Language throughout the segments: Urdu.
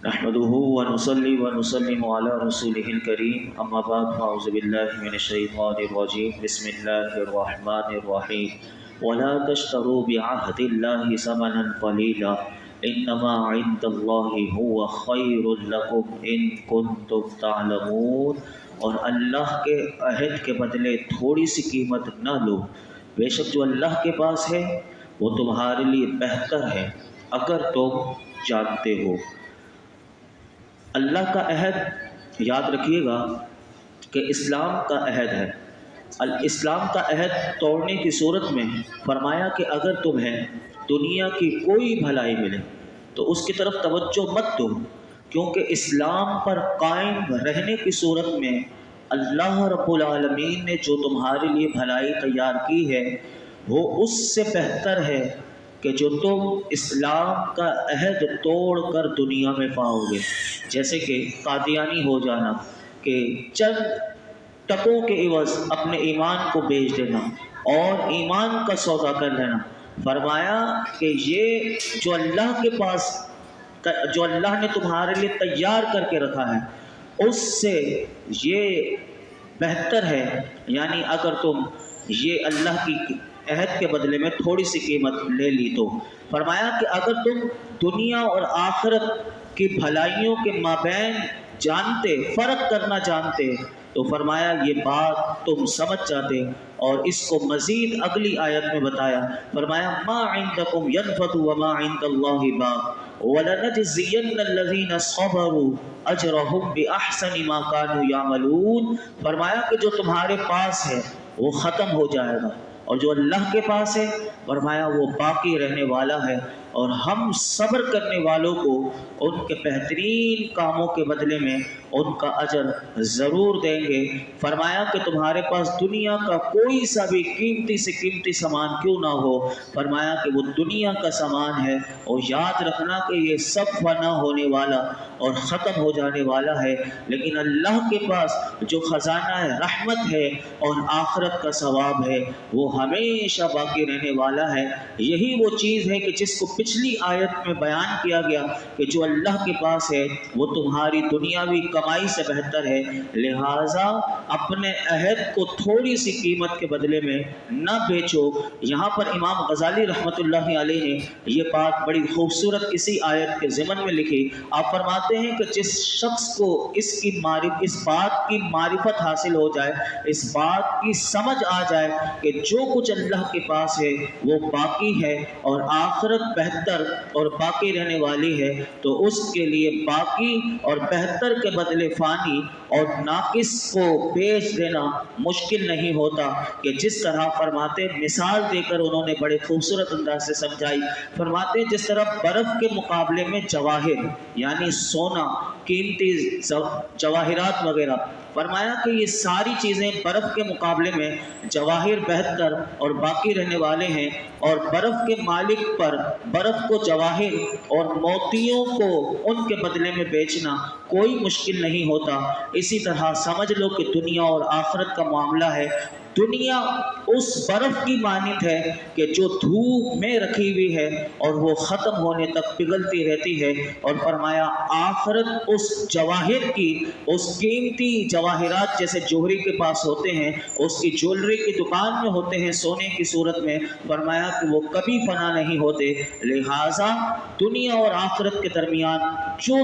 نحمده ونصلي ونسلم على رسوله الكريم اما بعد فاعوذ بالله من الشيطان الرجيم بسم الله الرحمن الرحيم ولا تشتروا بعهد الله ثمنا قليلا انما عند الله هو خير لكم ان كنتم تعلمون، اور اللہ کے عہد کے بدلے تھوڑی سی قیمت نہ لو، بے شک جو اللہ کے پاس ہے وہ تمہارے لیے بہتر ہے اگر تم جانتے ہو۔ اللہ کا عہد یاد رکھیے گا کہ اسلام کا عہد ہے۔ الاسلام کا عہد توڑنے کی صورت میں فرمایا کہ اگر تمہیں دنیا کی کوئی بھلائی ملے تو اس کی طرف توجہ مت دو، کیونکہ اسلام پر قائم رہنے کی صورت میں اللہ رب العالمین نے جو تمہارے لیے بھلائی تیار کی ہے وہ اس سے بہتر ہے کہ جو تم اسلام کا عہد توڑ کر دنیا میں پاؤ گے، جیسے کہ قادیانی ہو جانا، کہ چند ٹکوں کے عوض اپنے ایمان کو بیچ دینا اور ایمان کا سودا کر لینا۔ فرمایا کہ یہ جو اللہ کے پاس، جو اللہ نے تمہارے لیے تیار کر کے رکھا ہے اس سے یہ بہتر ہے، یعنی اگر تم یہ اللہ کی عہد کے بدلے میں تھوڑی سی قیمت لے لی تو۔ فرمایا کہ اگر تم دنیا اور آخرت کی بھلائیوں کے مابین جانتے، فرق کرنا جانتے تو فرمایا یہ بات تم سمجھ جاتے، اور اس کو مزید اگلی آیت میں بتایا۔ فرمایا ما عندکم ينفد وما عند اللہ باق وَلَنَجْزِيَنَّ الَّذِينَ صَبَرُوا أَجْرَهُمْ بِأَحْسَنِ مَا كَانُوا يَعْمَلُونَ۔ فرمایا کہ جو تمہارے پاس ہے وہ ختم ہو جائے گا، اور جو اللہ کے پاس ہے فرمایا وہ باقی رہنے والا ہے، اور ہم صبر کرنے والوں کو ان کے بہترین کاموں کے بدلے میں ان کا اجر ضرور دیں گے۔ فرمایا کہ تمہارے پاس دنیا کا کوئی سا بھی قیمتی سے قیمتی سامان کیوں نہ ہو، فرمایا کہ وہ دنیا کا سامان ہے، اور یاد رکھنا کہ یہ سب فنا ہونے والا اور ختم ہو جانے والا ہے، لیکن اللہ کے پاس جو خزانہ رحمت ہے اور آخرت کا ثواب ہے وہ ہمیشہ باقی رہنے والا ہے۔ یہی وہ چیز ہے کہ جس کو پچھلی آیت میں بیان کیا گیا کہ جو اللہ کے پاس ہے وہ تمہاری دنیاوی کمائی سے بہتر ہے، لہٰذا اپنے عہد کو تھوڑی سی قیمت کے بدلے میں نہ بیچو۔ یہاں پر امام غزالی رحمۃ اللہ علیہ نے یہ بات بڑی خوبصورت اسی آیت کے ضمن میں لکھی۔ آپ فرماتے ہیں کہ جس شخص کو اس بات کی معرفت حاصل ہو جائے، اس بات کی سمجھ آ جائے کہ جو کچھ اللہ کے پاس ہے وہ باقی ہے اور آخرت بہتر اور باقی رہنے والی ہے، تو اس کے لیے باقی اور بہتر کے بدلے فانی اور ناقص کو بیچ دینا مشکل نہیں ہوتا۔ کہ جس طرح فرماتے، مثال دے کر انہوں نے بڑے خوبصورت انداز سے سمجھائی۔ فرماتے جس طرح برف کے مقابلے میں جواہر یعنی سونا، قیمتی جواہرات وغیرہ، فرمایا کہ یہ ساری چیزیں برف کے مقابلے میں جواہر بہتر اور باقی رہنے والے ہیں، اور برف کے مالک پر برف کو جواہر اور موتیوں کو ان کے بدلے میں بیچنا کوئی مشکل نہیں ہوتا۔ اسی طرح سمجھ لو کہ دنیا اور آخرت کا معاملہ ہے۔ دنیا اس برف کی مانند ہے کہ جو دھوپ میں رکھی ہوئی ہے اور وہ ختم ہونے تک پگھلتی رہتی ہے، اور فرمایا آخرت اس جواہر کی، اس قیمتی جواہرات جیسے جوہری کے پاس ہوتے ہیں، اس کی جویلری کی دکان میں ہوتے ہیں سونے کی صورت میں، فرمایا کہ وہ کبھی فنا نہیں ہوتے۔ لہٰذا دنیا اور آخرت کے درمیان جو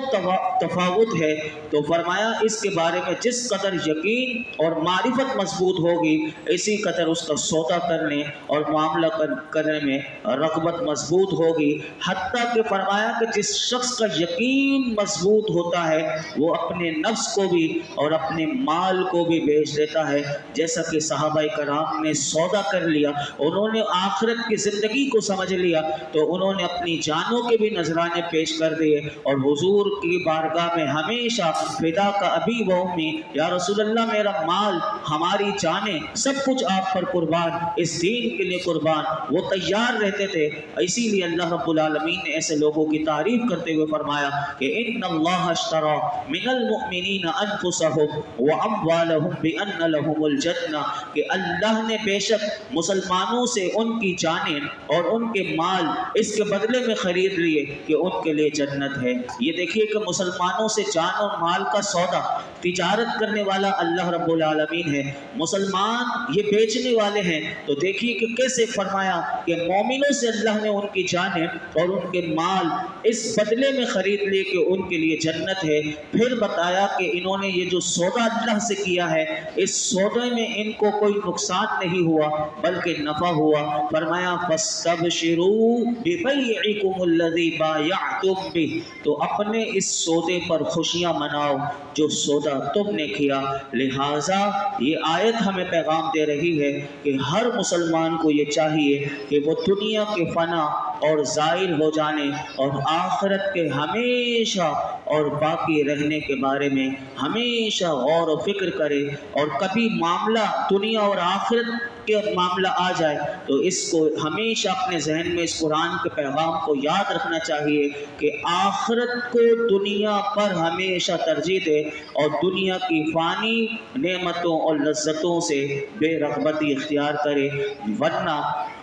تفاوت ہے، تو فرمایا اس کے بارے میں جس قدر یقین اور معرفت مضبوط ہوگی اسی قدر اس کا سودا کرنے اور معاملہ کرنے میں رغبت مضبوط ہوگی۔ حتیٰ کہ فرمایا کہ جس شخص کا یقین مضبوط ہوتا ہے وہ اپنے نفس کو بھی اور اپنے مال کو بھی بیچ دیتا ہے، جیسا کہ صحابہ کرام نے سودا کر لیا، انہوں نے آخرت کی زندگی کو سمجھ لیا تو انہوں نے اپنی جانوں کے بھی نذرانے پیش کر دیے، اور حضور کی بارگاہ میں ہمیشہ فدا کا ابی و امی، یا رسول اللہ میرا مال، ہماری جانیں سب کچھ آپ پر قربان، اس دین کے لیے قربان، وہ تیار رہتے تھے۔ اسی لیے اللہ رب العالمین نے ایسے لوگوں کی تعریف کرتے ہوئے فرمایا کہ ان اللہ اشترى من المؤمنین انفسهم واموالهم بان لهم الجنہ، کہ اللہ نے بے شک مسلمانوں سے ان کی جانیں اور ان کے مال اس کے بدلے میں خرید لیے کہ ان کے لیے جنت ہے۔ یہ دیکھیے کہ مسلمانوں سے جان اور مال کا سودا تجارت کرنے والا اللہ رب العالمین ہے، مسلمان یہ بیچنے والے ہیں۔ تو دیکھیے کہ کیسے فرمایا کہ مومنوں سے اللہ نے ان کی جانیں اور ان کے مال اس بدلے میں خرید لیے کہ ان کے لیے جنت ہے۔ پھر بتایا کہ انہوں نے یہ جو سودا اللہ سے کیا ہے، اس سودے میں ان کو کوئی نقصان نہیں ہوا بلکہ نفع ہوا۔ فرمایا فاستبشروا ببیعکم الذی بایعتم بہ، تو اپنے اس سودے پر خوشیاں مناؤ جو سودا تم نے کیا۔ لہٰذا یہ آیت ہمیں پیغام دے رہی ہے کہ ہر مسلمان کو یہ چاہیے کہ وہ دنیا کے فنا اور زائل ہو جانے اور آخرت کے ہمیشہ اور باقی رہنے کے بارے میں ہمیشہ غور و فکر کرے، اور کبھی معاملہ دنیا اور آخرت کے معاملہ آ جائے تو اس کو ہمیشہ اپنے ذہن میں اس قرآن کے پیغام کو یاد رکھنا چاہیے کہ آخرت کو دنیا پر ہمیشہ ترجیح دے اور دنیا کی فانی نعمتوں اور لذتوں سے بے رغبتی اختیار کرے۔ ورنہ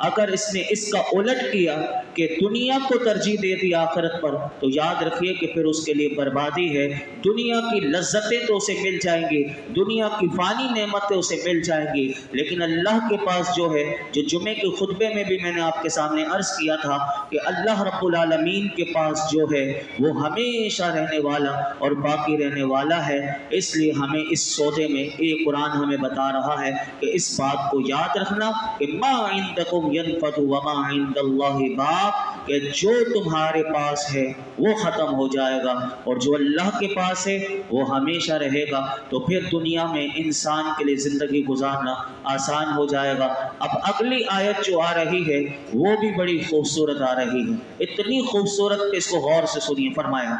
اگر اس نے اس کا الٹ کیا کہ دنیا کو ترجیح دے دی آخرت پر، تو یاد رکھیے کہ پھر اس کے لیے بربادی ہے۔ دنیا کی لذتیں تو اسے مل جائیں گی، دنیا کی فانی نعمتیں اسے مل جائیں گی، لیکن اللہ کے پاس جو ہے، جو جمعے کے خطبے میں بھی میں نے آپ کے سامنے عرض کیا تھا کہ اللہ رب العالمین کے پاس جو ہے وہ ہمیشہ رہنے والا اور باقی رہنے والا ہے۔ اس لیے ہمیں اس سودے میں یہ قرآن ہمیں بتا رہا ہے کہ اس بات کو یاد رکھنا کہ ما عندکم ینفد وما عند اللہ باق، کہ جو تمہارے پاس ہے وہ ختم ہو جائے گا اور جو اللہ کے پاس ہے وہ ہمیشہ رہے گا۔ تو پھر دنیا میں انسان کے لیے زندگی گزارنا آسان ہو جائے گا۔ اب اگلی آیت جو آ رہی ہے وہ بھی بڑی خوبصورت آ رہی ہے، اتنی خوبصورت کہ اس کو غور سے سنیے۔ فرمایا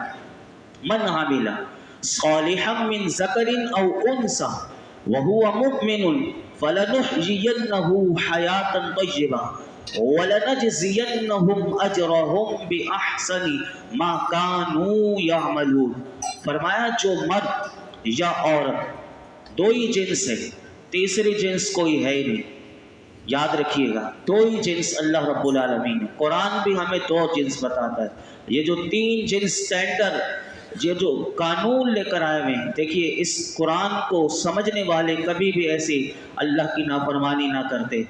من عمل صالحا من ذکر او انثى وهو مؤمن فلنحيينه حياة طيبة وَلَنَجْزِيَنَّهُمْ أَجْرَهُمْ بِأَحْسَنِ مَا كَانُوا يَعْمَلُونَ۔ فرمایا جو مرد یا عورت، دو ہی جنس ہے، تیسری جنس کوئی ہے ہی نہیں، یاد رکھیے گا، دو ہی جنس اللہ رب العالمین ہے۔ قرآن بھی ہمیں دو جنس بتاتا ہے۔ یہ جو تین جنس سٹینڈرڈ، یہ جو قانون لے کر آئے ہوئے ہیں، دیکھیے اس قرآن کو سمجھنے والے کبھی بھی ایسی اللہ کی نافرمانی نہ کرتے۔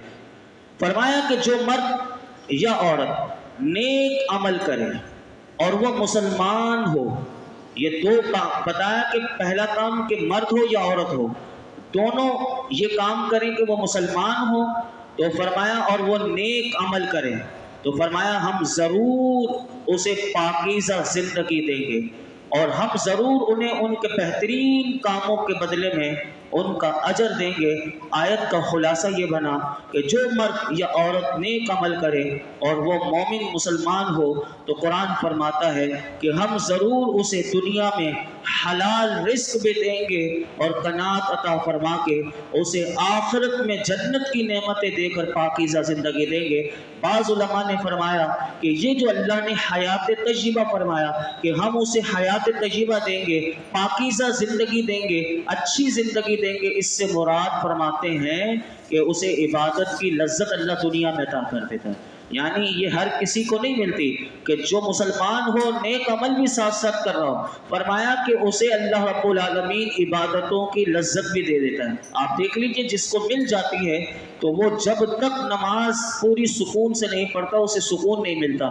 فرمایا کہ جو مرد یا عورت نیک عمل کرے اور وہ مسلمان ہو، یہ دو کام بتایا کہ پہلا کام کہ مرد ہو یا عورت ہو، دونوں یہ کام کریں کہ وہ مسلمان ہو، تو فرمایا اور وہ نیک عمل کریں، تو فرمایا ہم ضرور اسے پاکیزہ زندگی دیں گے اور ہم ضرور انہیں ان کے بہترین کاموں کے بدلے میں ان کا اجر دیں گے۔ آیت کا خلاصہ یہ بنا کہ جو مرد یا عورت نیک عمل کرے اور وہ مومن مسلمان ہو، تو قرآن فرماتا ہے کہ ہم ضرور اسے دنیا میں حلال رزق بھی دیں گے اور قناعت عطا فرما کے اسے آخرت میں جنت کی نعمتیں دے کر پاکیزہ زندگی دیں گے۔ بعض علماء نے فرمایا کہ یہ جو اللہ نے حیات طیبہ فرمایا کہ ہم اسے حیات طیبہ دیں گے، پاکیزہ زندگی دیں گے، اچھی زندگی دیں گے، اس سے مراد فرماتے ہیں کہ اسے عبادت کی لذت اللہ دنیا میں عطا کر دیتا ہے۔ یعنی یہ ہر کسی کو نہیں ملتی کہ جو مسلمان ہو نیک عمل بھی ساتھ ساتھ کر رہا ہو، فرمایا کہ اسے اللہ رب العالمین عبادتوں کی لذت بھی دے دیتا ہے۔ آپ دیکھ لیجئے جس کو مل جاتی ہے تو وہ جب تک نماز پوری سکون سے نہیں پڑھتا اسے سکون نہیں ملتا،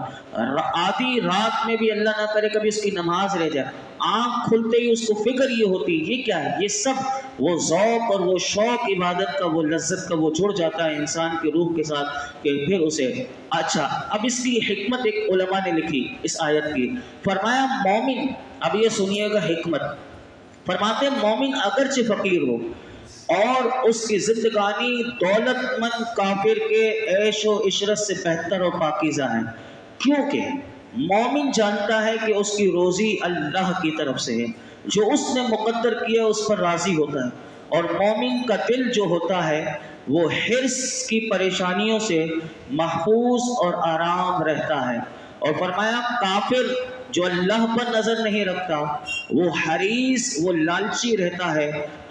آدھی رات میں بھی اللہ نہ کرے کبھی اس کی نماز رہ جائے، آنکھ کھلتے ہی اس کو فکر یہ ہوتی یہ کیا ہے، یہ سب وہ ذوق اور وہ شوق عبادت کا، وہ لذت کا وہ جڑ جاتا ہے انسان کی روح کے ساتھ کہ پھر اسے اچھا۔ اب اس کی حکمت ایک علماء نے لکھی اس آیت کی، فرمایا مومن، اب یہ سنیے گا حکمت، فرماتے مومن اگرچہ فقیر ہو اور اس کی زندگانی دولت مند کافر کے عیش و عشرت سے بہتر و پاکیزہ ہے، کیونکہ مومن جانتا ہے کہ اس کی روزی اللہ کی طرف سے ہے، جو اس نے مقدر کیا اس پر راضی ہوتا ہے اور مومن کا دل جو ہوتا ہے وہ حرص کی پریشانیوں سے محفوظ اور آرام رہتا ہے۔ اور فرمایا کافر جو اللہ پر نظر نہیں رکھتا وہ حریص، وہ لالچی رہتا ہے،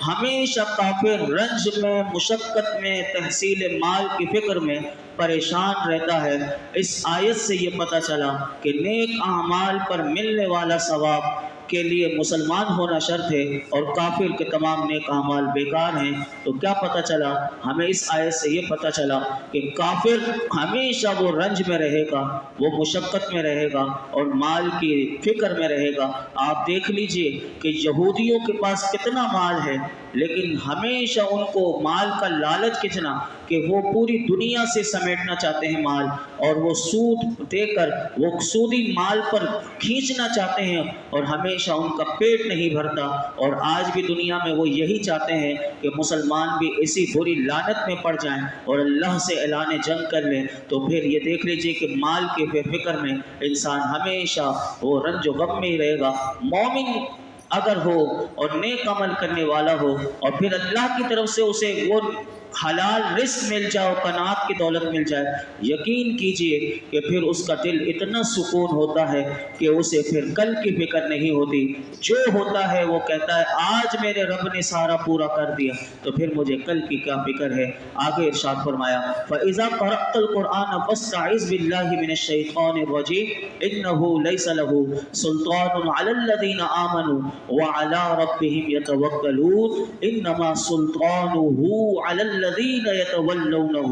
ہمیشہ کافر رنج میں، مشقت میں، تحصیل مال کی فکر میں پریشان رہتا ہے۔ اس آیت سے یہ پتہ چلا کہ نیک اعمال پر ملنے والا ثواب کے لیے مسلمان ہونا شرط ہے اور کافر کے تمام نیک اعمال بیکار ہیں۔ تو کیا پتہ چلا ہمیں اس آیت سے؟ یہ پتہ چلا کہ کافر ہمیشہ وہ رنج میں رہے گا، وہ مشقت میں رہے گا اور مال کی فکر میں رہے گا۔ آپ دیکھ لیجئے کہ یہودیوں کے پاس کتنا مال ہے، لیکن ہمیشہ ان کو مال کا لالچ کتنا کہ وہ پوری دنیا سے سمیٹنا چاہتے ہیں مال، اور وہ سود دے کر وہ سودی مال پر کھینچنا چاہتے ہیں، اور ہمیشہ ان کا پیٹ نہیں بھرتا۔ اور آج بھی دنیا میں وہ یہی چاہتے ہیں کہ مسلمان بھی اسی بری لعنت میں پڑ جائیں اور اللہ سے اعلان جنگ کر لیں۔ تو پھر یہ دیکھ لیجئے کہ مال کے فکر میں انسان ہمیشہ وہ رنج و غم میں ہی رہے گا۔ مومن اگر ہو اور نیک عمل کرنے والا ہو اور پھر اللہ کی طرف سے اسے وہ حلال رزق مل جائے اور قناعت کی دولت مل جائے، یقین کیجئے کہ پھر اس کا دل اتنا سکون ہوتا ہے کہ اسے پھر کل کی فکر نہیں ہوتی۔ جو ہوتا ہے وہ کہتا ہے آج میرے رب نے سارا پورا کر دیا تو پھر مجھے کل کی کیا فکر ہے۔ آگے ارشاد فرمایا فَإِذَا قَرَأْتَ الْقُرْآنَ فَاسْتَعِذْ بِاللَّهِ مِنَ الشَّيْطَانِ الرَّجِيمِ إِنَّهُ لَيْسَ لَهُ سُلْطَانٌ عَلَى الَّذِينَ آمَنُوا وَعَلَى رَبِّهِمْ يَتَوَكَّلُونَ إِنَّمَا سُلْطَانُهُ عَلَى الذین یتولونہ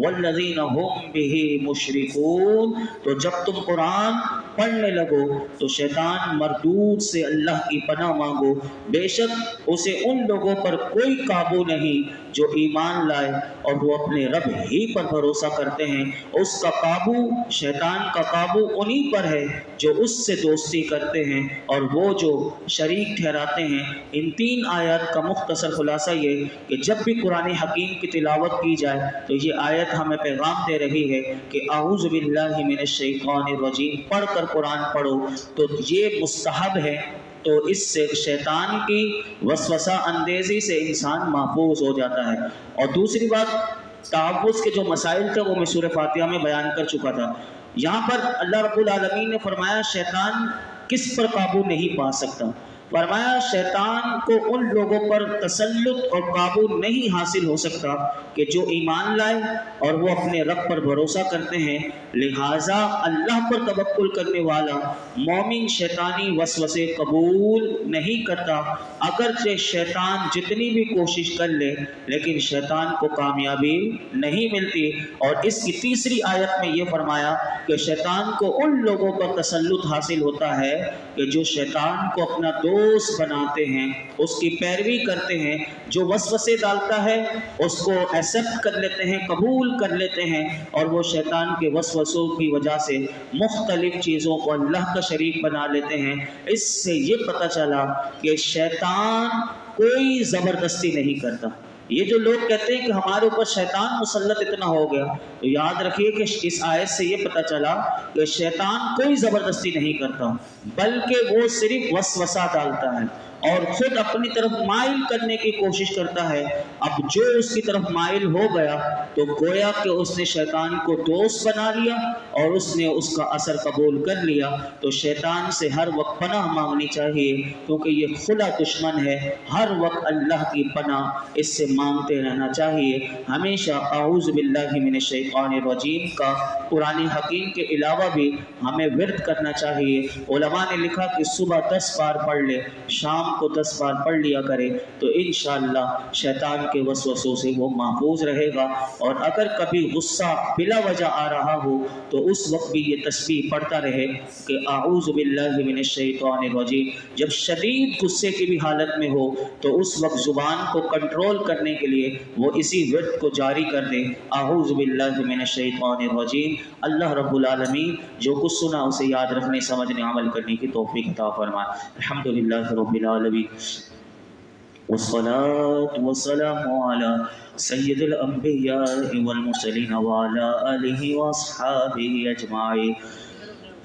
والذین هم بہ مشرکون۔ تو جب تم قرآن پڑھنے لگو تو شیطان مردود سے اللہ کی پناہ مانگو، بے شک اسے ان لوگوں پر کوئی قابو نہیں جو ایمان لائے اور وہ اپنے رب ہی پر بھروسہ کرتے ہیں۔ اس کا قابو، شیطان کا قابو انہی پر ہے جو اس سے دوستی کرتے ہیں اور وہ جو شریک ٹھہراتے ہیں۔ ان تین آیات کا مختصر خلاصہ یہ کہ جب بھی قرآن حکیم کی تلاوت کی جائے تو یہ آیت ہمیں پیغام دے رہی ہے کہ اعوذ باللہ من الشیطان الرجیم پڑھ کر قرآن پڑھو، تو یہ مستحب ہے۔ تو اس سے شیطان کی وسوسہ اندیزی سے انسان محفوظ ہو جاتا ہے۔ اور دوسری بات، تعوذ کے جو مسائل تھے وہ میں سورہ فاتحہ میں بیان کر چکا تھا۔ یہاں پر اللہ رب العالمین نے فرمایا شیطان کس پر قابو نہیں پا سکتا؟ فرمایا شیطان کو ان لوگوں پر تسلط اور قابو نہیں حاصل ہو سکتا کہ جو ایمان لائے اور وہ اپنے رب پر بھروسہ کرتے ہیں۔ لہٰذا اللہ پر توکل کرنے والا مومن شیطانی وسوسے قبول نہیں کرتا، اگرچہ شیطان جتنی بھی کوشش کر لے لیکن شیطان کو کامیابی نہیں ملتی۔ اور اس کی تیسری آیت میں یہ فرمایا کہ شیطان کو ان لوگوں پر تسلط حاصل ہوتا ہے کہ جو شیطان کو اپنا دوست بناتے ہیں، اس کی پیروی کرتے ہیں، جو وسوسے ڈالتا ہے اس کو ایکسپٹ کر لیتے ہیں، قبول کر لیتے ہیں، اور وہ شیطان کے وسوسوں کی وجہ سے مختلف چیزوں کو اللہ کا شریک بنا لیتے ہیں۔ اس سے یہ پتہ چلا کہ شیطان کوئی زبردستی نہیں کرتا۔ یہ جو لوگ کہتے ہیں کہ ہمارے اوپر شیطان مسلط اتنا ہو گیا، تو یاد رکھیے کہ اس آیت سے یہ پتہ چلا کہ شیطان کوئی زبردستی نہیں کرتا، بلکہ وہ صرف وسوسہ ڈالتا ہے اور خود اپنی طرف مائل کرنے کی کوشش کرتا ہے۔ اب جو اس کی طرف مائل ہو گیا تو گویا کہ اس نے شیطان کو دوست بنا لیا اور اس نے اس کا اثر قبول کر لیا۔ تو شیطان سے ہر وقت پناہ مانگنی چاہیے کیونکہ یہ کھلا دشمن ہے، ہر وقت اللہ کی پناہ اس سے مانگتے رہنا چاہیے۔ ہمیشہ اعوذ باللہ من الشیطان الرجیم کا قرآن حکیم کے علاوہ بھی ہمیں ورد کرنا چاہیے۔ علماء نے لکھا کہ صبح 10 بار پڑھ لے، شام کو 10 بار پڑھ لیا کرے تو انشاءاللہ شیطان کے وسوسوں سے وہ محفوظ رہے گا۔ اور اگر کبھی غصہ بلا وجہ آ رہا ہو تو اس وقت بھی یہ تسبیح پڑھتا رہے کہ اعوذ باللہ من الشیطان الرجیم۔ جب شدید غصے کی بھی حالت میں ہو تو اس وقت زبان کو کنٹرول کرنے کے لیے وہ اسی ورد کو جاری کر دے، اعوذ باللہ من الشیطان الرجیم۔ اللہ رب العالمین جو کچھ سنا اسے یاد رکھنے، سمجھنے، عمل کرنے کی توفیق عطا فرمائے۔ الحمدللہ رب العالمین والصلاة والسلام على سید الانبیاء والمرسلین وعلى آلہ واصحابہ اجمعین۔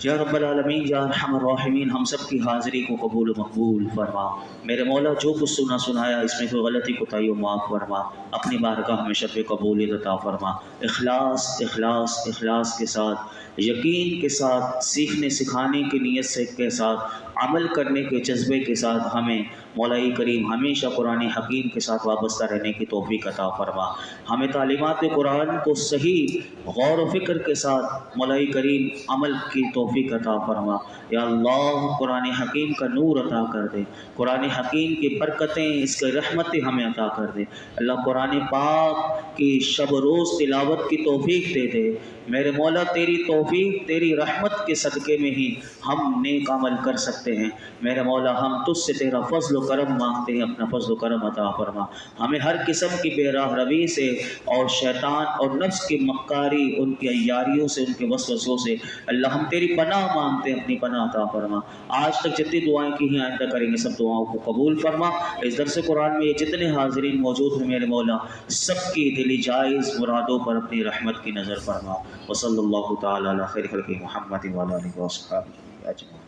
یا رب العالمین یا ارحم الراحمین ہم سب کی حاضری کو قبول و مقبول فرما۔ میرے مولا جو کچھ سنا سنایا اس میں کوئی غلطی کوتاہی و معاف فرما، اپنی بارگاہ میں شرف قبولیت عطا فرما۔ اخلاص اخلاص اخلاص کے ساتھ، یقین کے ساتھ، سیکھنے سکھانے کی نیت سے کے ساتھ، عمل کرنے کے جذبے کے ساتھ ہمیں مولائی کریم ہمیشہ قرآن حکیم کے ساتھ وابستہ رہنے کی توفیق عطا فرما۔ ہمیں تعلیمات قرآن کو صحیح غور و فکر کے ساتھ مولائی کریم عمل کی توفیق عطا فرما۔ یا اللہ قرآن حکیم کا نور عطا کر دے، قرآن حکیم کی برکتیں، اس کی رحمتیں ہمیں عطا کر دے۔ اللہ قرآن پاک کی شب و روز تلاوت کی توفیق دے دے۔ میرے مولا تیری توفیق، تیری رحمت کے صدقے میں ہی ہم نیک عمل کر سکتے ہیں۔ میرے مولا ہم تجھ سے تیرا فضل و کرم مانگتے ہیں، اپنا فضل و کرم عطا فرما۔ ہمیں ہر قسم کی بے راہ روی سے اور شیطان اور نفس کی مکاری، ان کی عیاریوں سے، ان کے وسوسوں سے اللہ ہم تیری پناہ مانگتے ہیں، اپنی پناہ عطا فرما۔ آج تک جتنی دعائیں کی ہیں آئندہ کریں گے سب دعاؤں کو قبول فرما۔ اس درس قرآن میں یہ جتنے حاضرین موجود ہیں میرے مولا سب کی دلی جائز مرادوں پر اپنی رحمت کی نظر فرما۔ وصلی اللہ تعالی علی خیر خلق محمد وعلی آلہ وصحبہ اجمعین۔